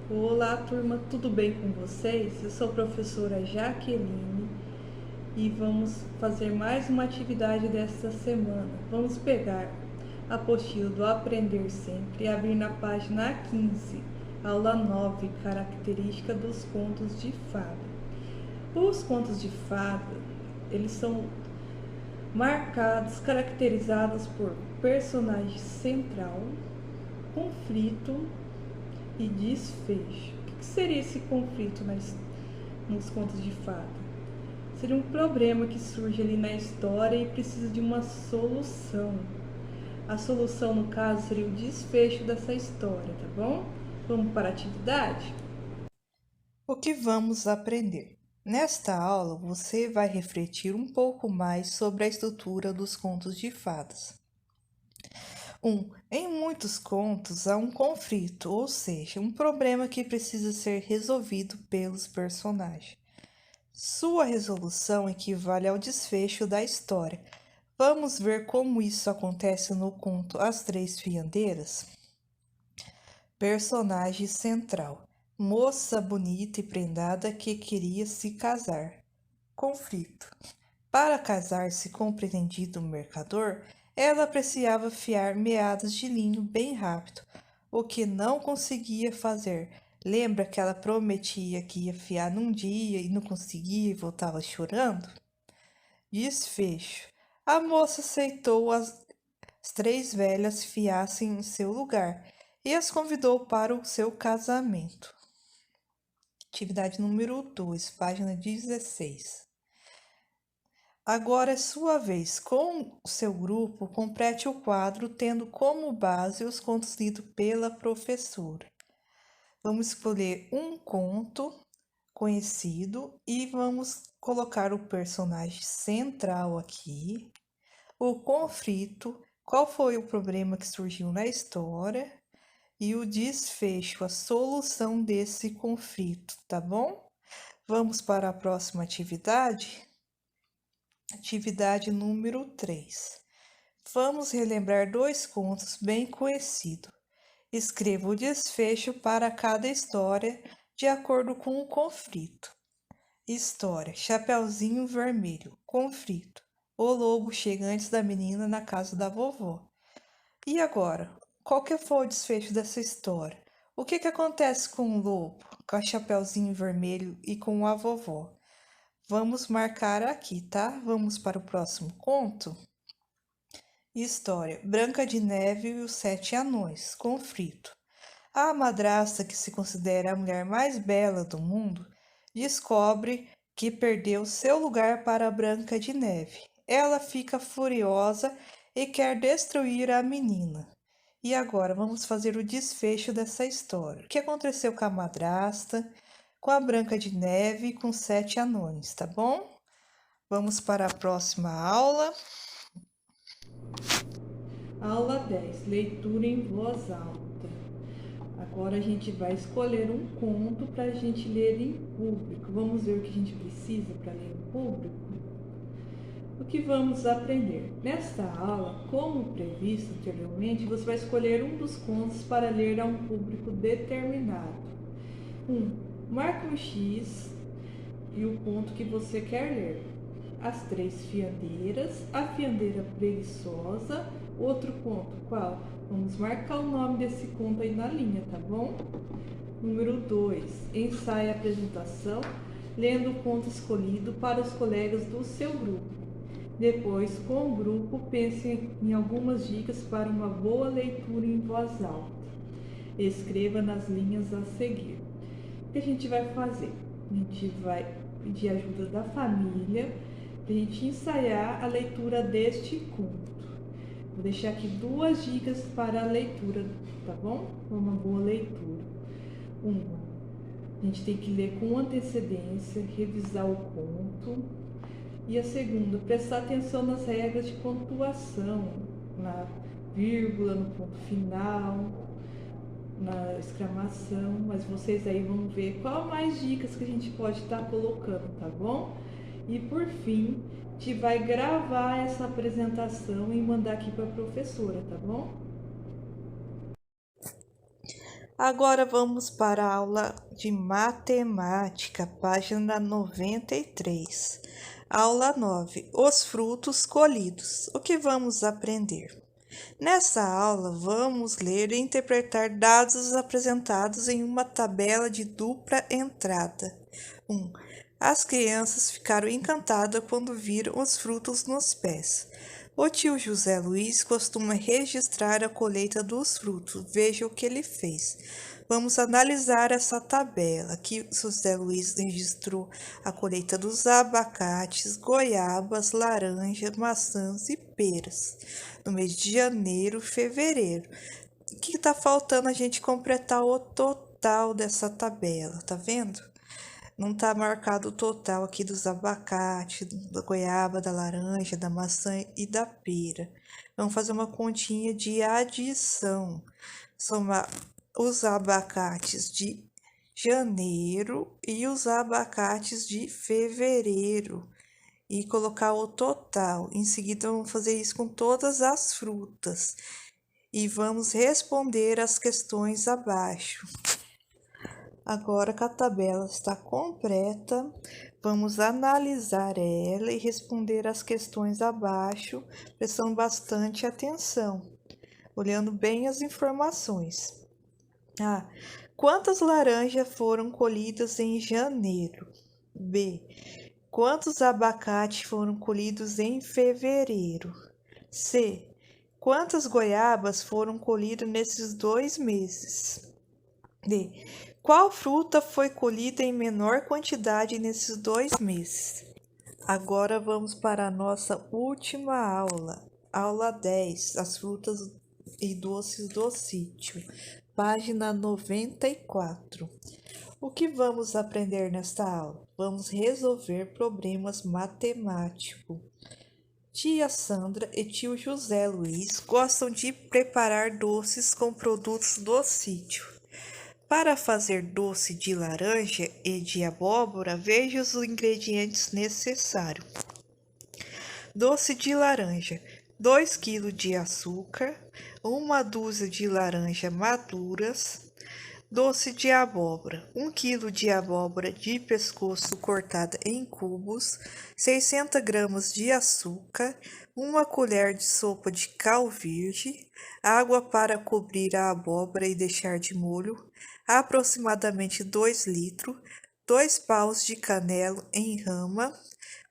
Olá, turma, tudo bem com vocês? Eu sou a professora Jaqueline e vamos fazer mais uma atividade desta semana. Vamos pegar a apostila do Aprender Sempre e abrir na página 15, aula 9, característica dos contos de fada. Os contos de fada, eles são marcados, caracterizados por personagem central, conflito e desfecho. O que seria esse conflito nos contos de fada? Seria um problema que surge ali na história e precisa de uma solução. A solução, no caso, seria o desfecho dessa história, tá bom? Vamos para a atividade? O que vamos aprender? Nesta aula, você vai refletir um pouco mais sobre a estrutura dos contos de fadas. Em muitos contos há um conflito, ou seja, um problema que precisa ser resolvido pelos personagens. Sua resolução equivale ao desfecho da história. Vamos ver como isso acontece no conto As Três Fiandeiras? Personagem central: moça bonita e prendada que queria se casar. Conflito: para casar-se com o pretendido mercador, ela precisava fiar meadas de linho bem rápido, o que não conseguia fazer. Lembra que ela prometia que ia fiar num dia e não conseguia e voltava chorando? Desfecho: a moça aceitou as três velhas fiassem em seu lugar e as convidou para o seu casamento. Atividade número 2, página 16. Agora é sua vez. Com o seu grupo, complete o quadro tendo como base os contos lidos pela professora. Vamos escolher um conto conhecido e vamos colocar o personagem central aqui, o conflito, qual foi o problema que surgiu na história e o desfecho, a solução desse conflito, tá bom? Vamos para a próxima atividade? Atividade número 3. Vamos relembrar dois contos bem conhecidos. Escreva o desfecho para cada história de acordo com o conflito. História: Chapeuzinho Vermelho. Conflito: o lobo chega antes da menina na casa da vovó. E agora, qual que foi o desfecho dessa história? O que acontece com o lobo, com a Chapeuzinho Vermelho e com a vovó? Vamos marcar aqui, tá? Vamos para o próximo conto. História: Branca de Neve e os Sete Anões. Conflito: a madrasta, que se considera a mulher mais bela do mundo, descobre que perdeu seu lugar para a Branca de Neve. Ela fica furiosa e quer destruir a menina. E agora vamos fazer o desfecho dessa história. O que aconteceu com a madrasta, com a Branca de Neve e com os Sete Anões, tá bom? Vamos para a próxima aula. Aula 10, leitura em voz alta. Agora a gente vai escolher um conto para a gente ler em público. Vamos ver o que a gente precisa para ler em público? O que vamos aprender? Nesta aula, como previsto anteriormente, você vai escolher um dos contos para ler a um público determinado. Marque um X e o conto que você quer ler. As Três Fiandeiras, A Fiandeira Preguiçosa, outro conto, qual? Vamos marcar o nome desse conto aí na linha, tá bom? Número 2, ensaie a apresentação, lendo o conto escolhido para os colegas do seu grupo. Depois, com o grupo, pense em algumas dicas para uma boa leitura em voz alta. Escreva nas linhas a seguir. O que a gente vai fazer? A gente vai pedir ajuda da família para a gente ensaiar a leitura deste conto. Vou deixar aqui duas dicas para a leitura, tá bom? Uma boa leitura. A gente tem que ler com antecedência, revisar o conto. E a segunda, prestar atenção nas regras de pontuação, na vírgula, no ponto final, na exclamação, mas vocês aí vão ver qual mais dicas que a gente pode estar colocando, tá bom? E por fim, a gente vai gravar essa apresentação e mandar aqui para a professora, tá bom? Agora vamos para a aula de matemática, página 93. Aula 9. Os frutos colhidos. O que vamos aprender? Nessa aula, vamos ler e interpretar dados apresentados em uma tabela de dupla entrada. 1. As crianças ficaram encantadas quando viram os frutos nos pés. O tio José Luiz costuma registrar a colheita dos frutos. Veja o que ele fez. Vamos analisar essa tabela. Aqui, José Luiz registrou a colheita dos abacates, goiabas, laranjas, maçãs e peras no mês de janeiro, fevereiro. O que está faltando a gente completar o total dessa tabela, tá vendo? Não está marcado o total aqui dos abacates, da goiaba, da laranja, da maçã e da pera. Vamos fazer uma continha de adição. Somar os abacates de janeiro e os abacates de fevereiro e colocar o total. Em seguida, vamos fazer isso com todas as frutas e vamos responder as questões abaixo. Agora que a tabela está completa, vamos analisar ela e responder as questões abaixo, prestando bastante atenção, olhando bem as informações. Quantas laranjas foram colhidas em janeiro? B. Quantos abacates foram colhidos em fevereiro? C. Quantas goiabas foram colhidas nesses 2 meses? D. Qual fruta foi colhida em menor quantidade nesses 2 meses? Agora vamos para a nossa última aula. Aula 10, as frutas e doces do sítio. Página 94. O que vamos aprender nesta aula? Vamos resolver problemas matemáticos. Tia Sandra e tio José Luiz gostam de preparar doces com produtos do sítio. Para fazer doce de laranja e de abóbora, veja os ingredientes necessários. Doce de laranja: 2 kg de açúcar, 1 dúzia de laranja maduras. Doce de abóbora: 1 kg de abóbora de pescoço cortada em cubos, 600 gramas de açúcar, 1 colher de sopa de cal virgem, água para cobrir a abóbora e deixar de molho, aproximadamente 2 litros, 2 paus de canela em rama,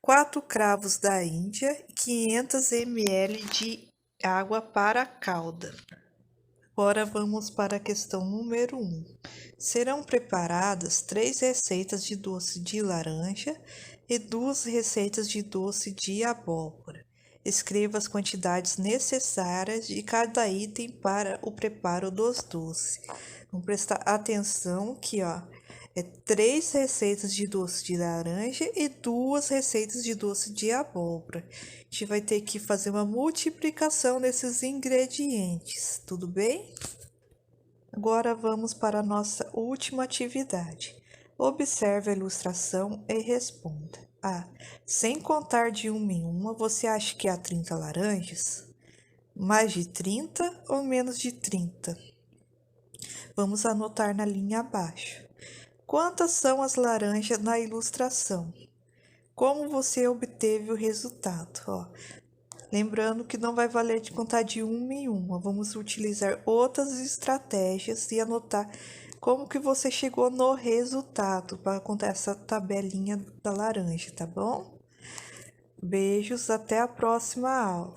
4 cravos da Índia, 500 ml de água para a calda. Agora vamos para a questão número 1. Serão preparadas 3 receitas de doce de laranja e 2 receitas de doce de abóbora. Escreva as quantidades necessárias de cada item para o preparo dos doces. Vamos prestar atenção que, é 3 receitas de doce de laranja e 2 receitas de doce de abóbora. A gente vai ter que fazer uma multiplicação desses ingredientes, tudo bem? Agora vamos para a nossa última atividade. Observe a ilustração e responda. Sem contar de uma em uma, você acha que há 30 laranjas? Mais de 30 ou menos de 30? Vamos anotar na linha abaixo. Quantas são as laranjas na ilustração? Como você obteve o resultado? Lembrando que não vai valer de contar de uma em uma. Vamos utilizar outras estratégias e anotar como que você chegou no resultado para contar essa tabelinha da laranja, tá bom? Beijos, até a próxima aula.